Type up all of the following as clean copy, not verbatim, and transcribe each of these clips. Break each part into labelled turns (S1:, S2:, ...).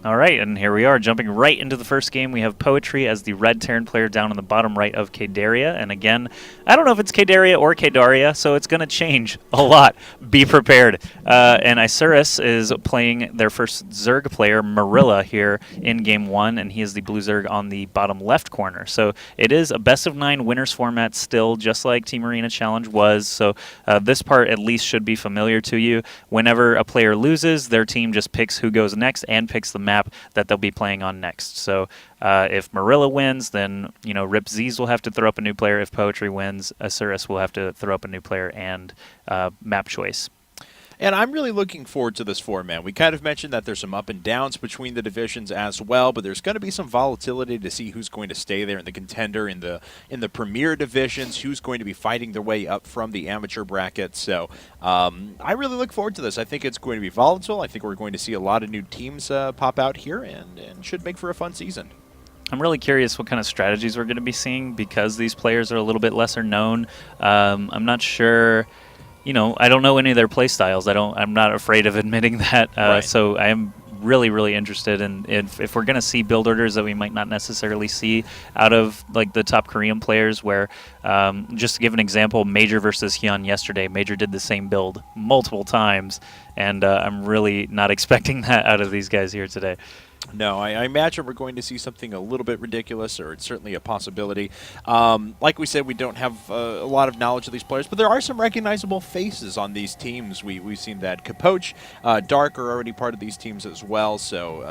S1: All right, and here we are, jumping right into the first game. We have Poetry as the red Terran player down on the bottom right of Kdaria. And again, I don't know if it's Kdaria or Kdaria, so it's going to change a lot. Be prepared. And Isurus is playing their first Zerg player, MuRiLa, here in Game 1, and he is the blue Zerg on the bottom left corner. So it is a best-of-9 winners format still, just like Team Arena Challenge was. So this part at least should be familiar to you. Whenever a player loses, their team just picks who goes next and picks the map that they'll be playing on next. So if MuRiLa wins, then ZeeZ will have to throw up a new player. If Poetry wins, Isurus will have to throw up a new player and map choice.
S2: And I'm really looking forward to this format. We kind of mentioned that there's some up and downs between the divisions as well, but there's going to be some volatility to see who's going to stay there in the contender in the premier divisions, who's going to be fighting their way up from the amateur bracket. So I really look forward to this. I think it's going to be volatile. I think we're going to see a lot of new teams pop out here and should make for a fun season.
S1: I'm really curious what kind of strategies we're going to be seeing because these players are a little bit lesser known. I'm not sure. I don't know any of their play styles. I'm not afraid of admitting that.
S2: Right.
S1: So I am really, really interested in if we're going to see build orders that we might not necessarily see out of like the top Korean players. Where, just to give an example, Major versus Hyun yesterday. Major did the same build multiple times, and I'm really not expecting that out of these guys here today.
S2: No, I imagine we're going to see something a little bit ridiculous, or it's certainly a possibility. Like we said, we don't have a lot of knowledge of these players, but there are some recognizable faces on these teams. We've seen that Capoche, Dark are already part of these teams as well. So,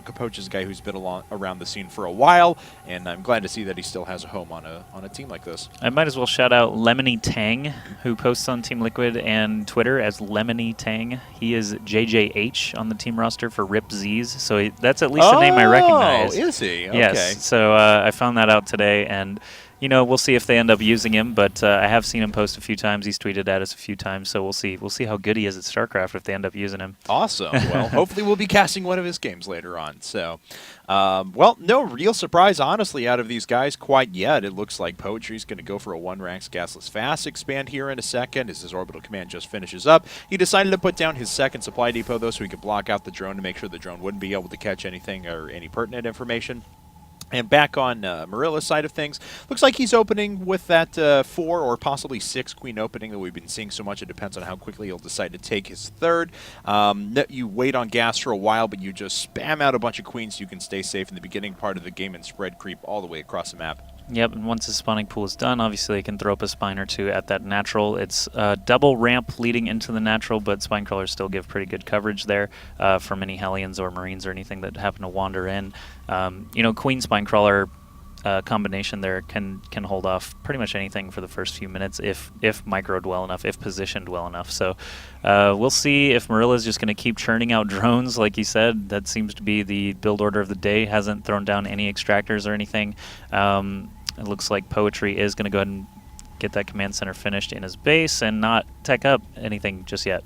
S2: Capoche is a guy who's been around the scene for a while, and I'm glad to see that he still has a home on a team like this.
S1: I might as well shout out Lemony Tang, who posts on Team Liquid and Twitter as Lemony Tang. He is JJH on the team roster for ZeeZ, so that's at least a name I recognize.
S2: Oh, is he? Okay.
S1: Yes. So I found that out today, and we'll see if they end up using him. But I have seen him post a few times. He's tweeted at us a few times, so we'll see. We'll see how good he is at StarCraft if they end up using him.
S2: Awesome. Well, hopefully we'll be casting one of his games later on. So, no real surprise, honestly, out of these guys quite yet. It looks like Poetry's going to go for a 1-ranks gasless fast expand here in a second as his orbital command just finishes up. He decided to put down his second supply depot, though, so he could block out the drone to make sure the drone wouldn't be able to catch anything or any pertinent information. And back on MuRiLa's side of things, looks like he's opening with that 4 or possibly 6 queen opening that we've been seeing so much. It depends on how quickly he'll decide to take his third. You wait on gas for a while, but you just spam out a bunch of queens so you can stay safe in the beginning part of the game and spread creep all the way across the map.
S1: Yep, and once the spawning pool is done, obviously they can throw up a spine or two at that natural. It's a double ramp leading into the natural, but spine crawlers still give pretty good coverage there from any Hellions or Marines or anything that happen to wander in. Queen spine crawler combination there can hold off pretty much anything for the first few minutes if microed well enough, if positioned well enough. So we'll see if MuRiLa is just going to keep churning out drones, like you said. That seems to be the build order of the day. Hasn't thrown down any extractors or anything. It looks like Poetry is going to go ahead and get that command center finished in his base and not tech up anything just yet.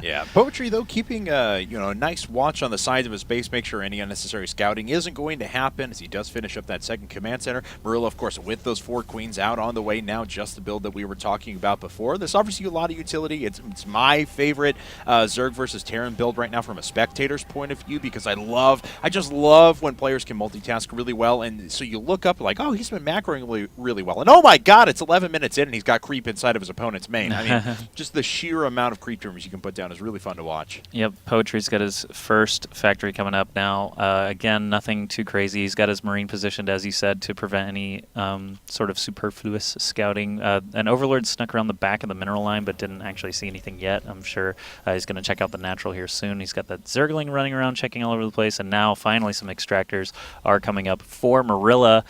S2: Yeah, Poetry, though, keeping a nice watch on the sides of his base, make sure any unnecessary scouting isn't going to happen as he does finish up that second command center. MuRiLa, of course, with those 4 queens out on the way now, just the build that we were talking about before. This offers you a lot of utility. It's my favorite Zerg versus Terran build right now from a spectator's point of view because I just love when players can multitask really well, and so you look up like, oh, he's been macroing really well, and oh my god, it's 11 minutes in and he's got creep inside of his opponent's main. I mean, just the sheer amount of creep terms you can put down is really fun to watch.
S1: Yep, Poetry's got his first factory coming up now. Again, nothing too crazy. He's got his Marine positioned, as you said, to prevent any sort of superfluous scouting. An Overlord snuck around the back of the mineral line, but didn't actually see anything yet. I'm sure he's going to check out the natural here soon. He's got that Zergling running around, checking all over the place, and now finally some extractors are coming up for MuRiLa.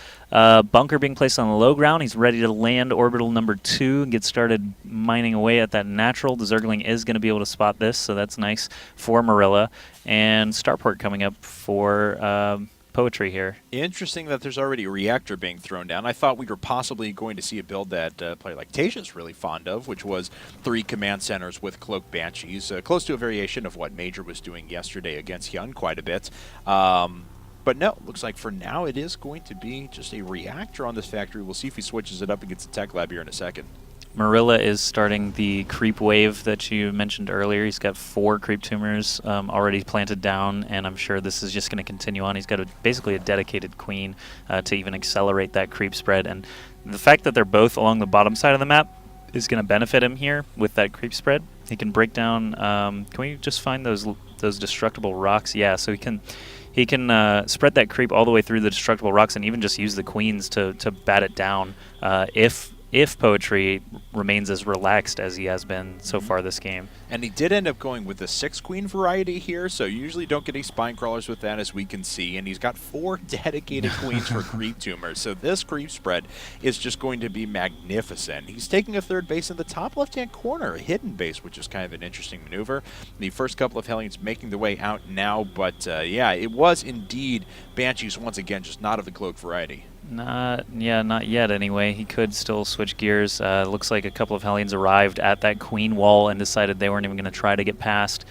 S1: Bunker being placed on the low ground. He's ready to land orbital number 2 and get started mining away at that natural. The Zergling is going to be able to spot this, so that's nice for MuRiLa. And Starport coming up for Poetry here.
S2: Interesting that there's already a reactor being thrown down. I thought we were possibly going to see a build that a player like Tasia's really fond of, which was 3 command centers with Cloak Banshees, close to a variation of what Major was doing yesterday against Hyun quite a bit. But no, looks like for now it is going to be just a reactor on this factory. We'll see if he switches it up and gets a tech lab here in a second.
S1: MuRiLa is starting the creep wave that you mentioned earlier. He's got 4 creep tumors already planted down, and I'm sure this is just going to continue on. He's got basically a dedicated queen to even accelerate that creep spread. And the fact that they're both along the bottom side of the map is going to benefit him here with that creep spread. He can break down. Can we just find those destructible rocks? Yeah, so he can spread that creep all the way through the destructible rocks and even just use the queens to bat it down if Poetry remains as relaxed as he has been so far this game.
S2: And he did end up going with the 6-queen variety here, so you usually don't get any spine crawlers with that, as we can see. And he's got 4 dedicated queens for creep tumors, so this creep spread is just going to be magnificent. He's taking a third base in the top left-hand corner, a hidden base, which is kind of an interesting maneuver. The first couple of Hellions making their way out now, but yeah, it was indeed Banshees once again, just not of the cloak variety.
S1: Not yet anyway. He could still switch gears. Looks like a couple of Hellions arrived at that queen wall and decided they weren't even going to try to get past.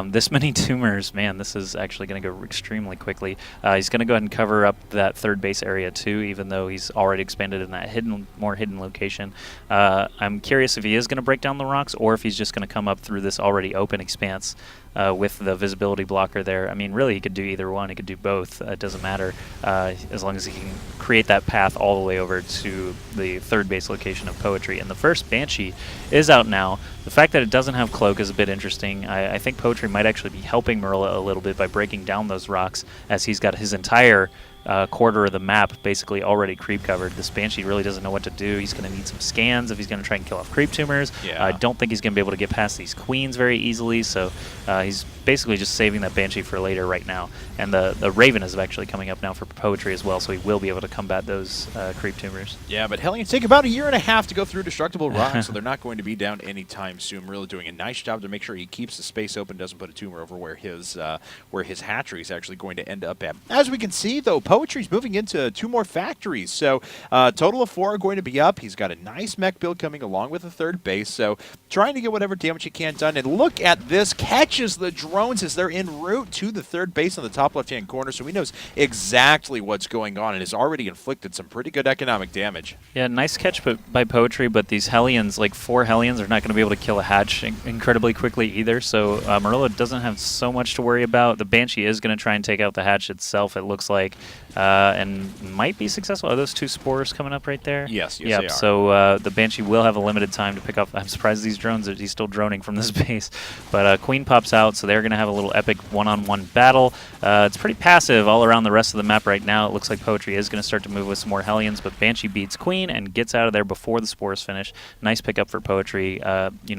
S1: This many tumors, man, this is actually going to go extremely quickly. He's going to go ahead and cover up that third base area too, even though he's already expanded in that more hidden location. I'm curious if he is going to break down the rocks or if he's just going to come up through this already open expanse. With the visibility blocker there. I mean, really, he could do either one. He could do both. It doesn't matter as long as he can create that path all the way over to the third base location of Poetry. And the first Banshee is out now. The fact that it doesn't have Cloak is a bit interesting. I think Poetry might actually be helping MuRiLa a little bit by breaking down those rocks, as he's got his entire quarter of the map basically already creep covered. This Banshee really doesn't know what to do. He's going to need some scans if he's going to try and kill off creep tumors.
S2: Yeah.
S1: I don't think he's going to be able to get past these queens very easily, so he's basically just saving that Banshee for later right now. And the Raven is actually coming up now for Poetry as well, so he will be able to combat those creep tumors.
S2: Yeah, but Hellions take about 1.5 years to go through destructible rocks, so they're not going to be down anytime soon. Really doing a nice job to make sure he keeps the space open, doesn't put a tumor over where his hatchery is actually going to end up at. As we can see, though, Poetry's moving into 2 more factories, so total of 4 are going to be up. He's got a nice mech build coming along with a third base, so trying to get whatever damage he can done. And look at this, catches the drones as they're en route to the third base on the top left-hand corner, so he knows exactly what's going on and has already inflicted some pretty good economic damage.
S1: Yeah, nice catch by Poetry, but these Hellions, like 4 Hellions, are not going to be able to kill a hatch incredibly quickly either, so MuRiLa doesn't have so much to worry about. The Banshee is going to try and take out the hatch itself, it looks like, and might be successful. Are those 2 spores coming up right there?
S2: Yes,
S1: yep,
S2: they are.
S1: So the Banshee will have a limited time to pick off. I'm surprised these drones, he's still droning from this base. But Queen pops out, so they're going to have a little epic one-on-one battle. It's pretty passive all around the rest of the map right now. It looks like Poetry is going to start to move with some more Hellions, but Banshee beats Queen and gets out of there before the spores finish. Nice pickup for Poetry.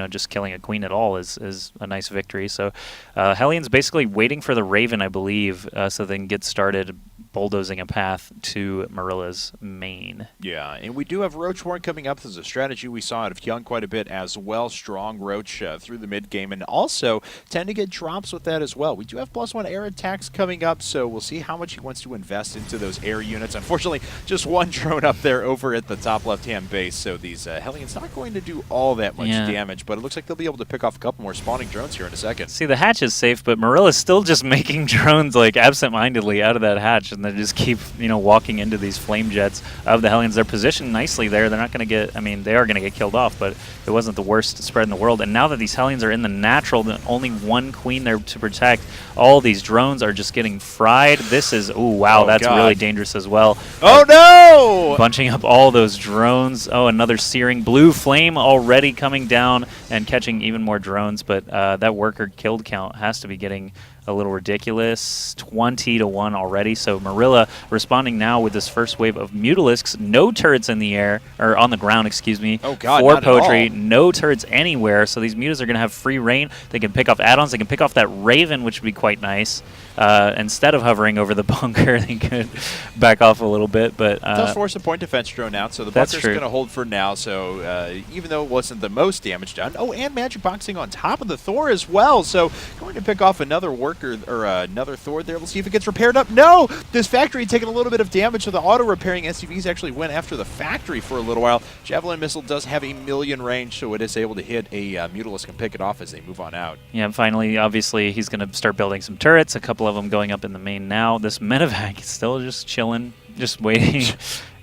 S1: Just killing a Queen at all is a nice victory. So Hellions basically waiting for the Raven, I believe, so they can get started bulldozing a path to MuRiLa's main.
S2: Yeah, and we do have Roach Horn coming up. This is a strategy we saw out of Young quite a bit as well. Strong Roach through the mid-game, and also tend to get drops with that as well. We do have +1 air attacks coming up, so we'll see how much he wants to invest into those air units. Unfortunately, just 1 drone up there over at the top left-hand base, so these Hellions not going to do all that much damage, but it looks like they'll be able to pick off a couple more spawning drones here in a second.
S1: See, the hatch is safe, but MuRiLa's still just making drones like absent-mindedly out of that hatch, and they just keep walking into these flame jets of the Hellions. They're positioned nicely there. They're not going to get, they are going to get killed off, but it wasn't the worst spread in the world. And now that these Hellions are in the natural, only 1 queen there to protect, all these drones are just getting fried. This is, ooh, wow, that's really dangerous as well.
S2: Oh, no!
S1: Bunching up all those drones. Oh, another searing blue flame already coming down and catching even more drones, but that worker killed count has to be getting a little ridiculous, 20-1 already. So MuRiLa responding now with this first wave of Mutalisks. No turrets in the air, or on the ground, excuse me.
S2: Oh God,
S1: for
S2: not
S1: Poetry,
S2: at all.
S1: no turrets anywhere. So these Mutas are going to have free reign. They can pick off add-ons. They can pick off that Raven, which would be quite nice. Instead of hovering over the bunker, they could back off a little bit. But
S2: does force a point defense drone out, so the bunker's going to hold for now. So even though it wasn't the most damage done, oh, and magic boxing on top of the Thor as well. So going to pick off another worker or another Thor there. We'll see if it gets repaired up. No, this factory taking a little bit of damage, so the auto repairing SCVs actually went after the factory for a little while. Javelin missile does have 1,000,000 range, so it is able to hit a Mutalisk and pick it off as they move on out.
S1: Yeah, finally, obviously, he's going to start building some turrets. A couple of them going up in the main now. This medevac is still just chilling, just waiting.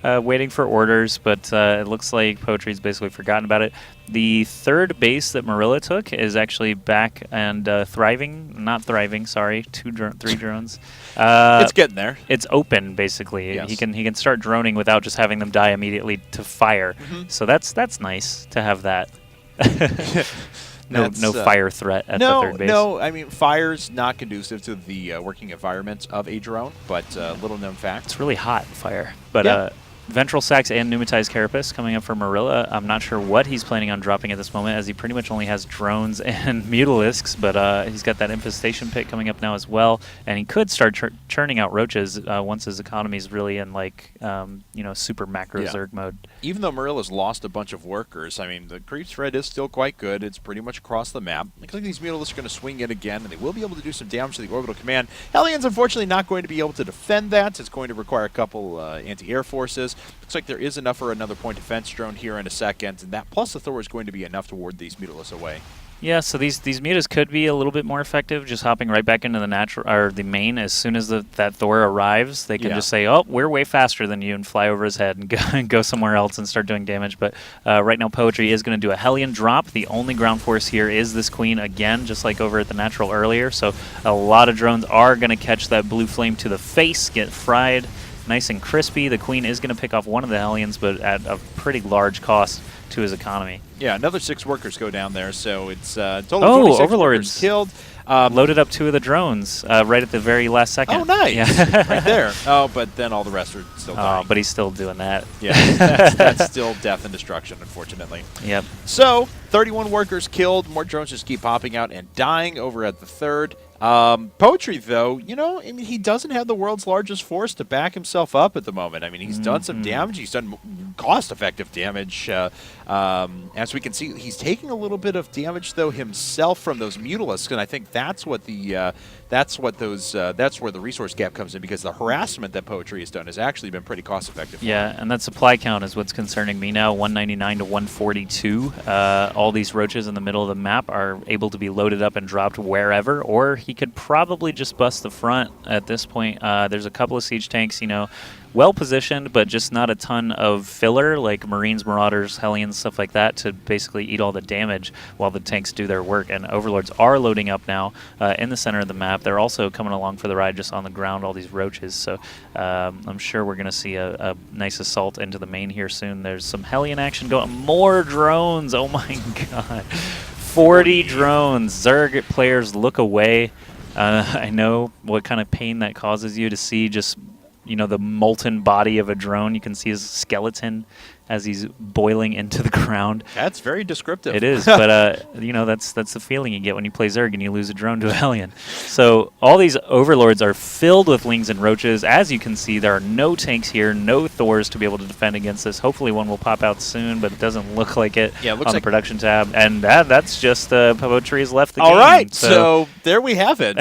S1: waiting for orders, but it looks like Poetry's basically forgotten about it. The third base that MuRiLa took is actually back and thriving. Not thriving, sorry. 3 drones.
S2: It's getting there.
S1: It's open, basically.
S2: Yes.
S1: He can start droning without just having them die immediately to fire. So that's nice to have that. No fire threat at the third base.
S2: No, I mean, fire's not conducive to the working environment of a drone, but little known fact.
S1: It's really hot, fire. But Ventral Sacs and Pneumatized Carapace coming up for MuRiLa. I'm not sure what he's planning on dropping at this moment, as he pretty much only has drones and Mutalisks, but he's got that Infestation Pit coming up now as well, and he could start churning out roaches once his economy's really in, like, super macro Zerg mode.
S2: Even though MuRiLa's lost a bunch of workers, I mean, the creep spread is still quite good. It's pretty much across the map. Looks like these Mutalisks are going to swing in again, and they will be able to do some damage to the orbital command. Hellions, unfortunately, not going to be able to defend that. It's going to require a couple anti-air forces. Looks like there is enough for another point defense drone here in a second, and that plus the Thor is going to be enough to ward these Mutalisks away.
S1: Yeah, so these mutas could be a little bit more effective, just hopping right back into the natural or the main as soon as that Thor arrives. They can just say, "Oh, we're way faster than you," and fly over his head and go somewhere else and start doing damage. But right now, Poetry is going to do a Hellion drop. The only ground force here is this Queen again, just like over at the natural earlier. So a lot of drones are going to catch that blue flame to the face, get fried, nice and crispy. The Queen is going to pick off one of the Hellions, but at a pretty large cost to his economy.
S2: Yeah, another 6 workers go down there, so it's total 26
S1: Overlords
S2: killed.
S1: Loaded up 2 of the drones right at the very last second.
S2: Oh, nice.
S1: Yeah.
S2: Right there. Oh, but then all the rest are still dying.
S1: Oh, but he's still doing that.
S2: Yeah, that's still death and destruction, unfortunately.
S1: Yep.
S2: So, 31 workers killed. More drones just keep popping out and dying over at the third. Poetry, though, I mean, he doesn't have the world's largest force to back himself up at the moment. I mean, he's done some damage. He's done cost-effective damage. As we can see, he's taking a little bit of damage, though, himself from those Mutalisks, and I think that's what that's where the resource gap comes in, because the harassment that Poetry has done has actually been pretty cost-effective.
S1: Yeah, and that supply count is what's concerning me now, 199 to 142. All these roaches in the middle of the map are able to be loaded up and dropped wherever, or he could probably just bust the front at this point. There's a couple of siege tanks, well positioned, but just not a ton of filler, like Marines, Marauders, Hellions, stuff like that, to basically eat all the damage while the tanks do their work. And Overlords are loading up now in the center of the map. They're also coming along for the ride just on the ground, all these roaches. So I'm sure we're going to see a nice assault into the main here soon. There's some Hellion action going. More drones! Oh my god. 40 drones. Zerg players look away. I know what kind of pain that causes you to see just the molten body of a drone. You can see his skeleton as he's boiling into the ground.
S2: That's very descriptive.
S1: It is, but that's the feeling you get when you play Zerg and you lose a drone to a Hellion. So all these Overlords are filled with Lings and Roaches. As you can see, there are no tanks here, no Thors to be able to defend against this. Hopefully one will pop out soon, but it doesn't look like it on the production tab. And that's just Poetry has left the game.
S2: All right, so there we have it.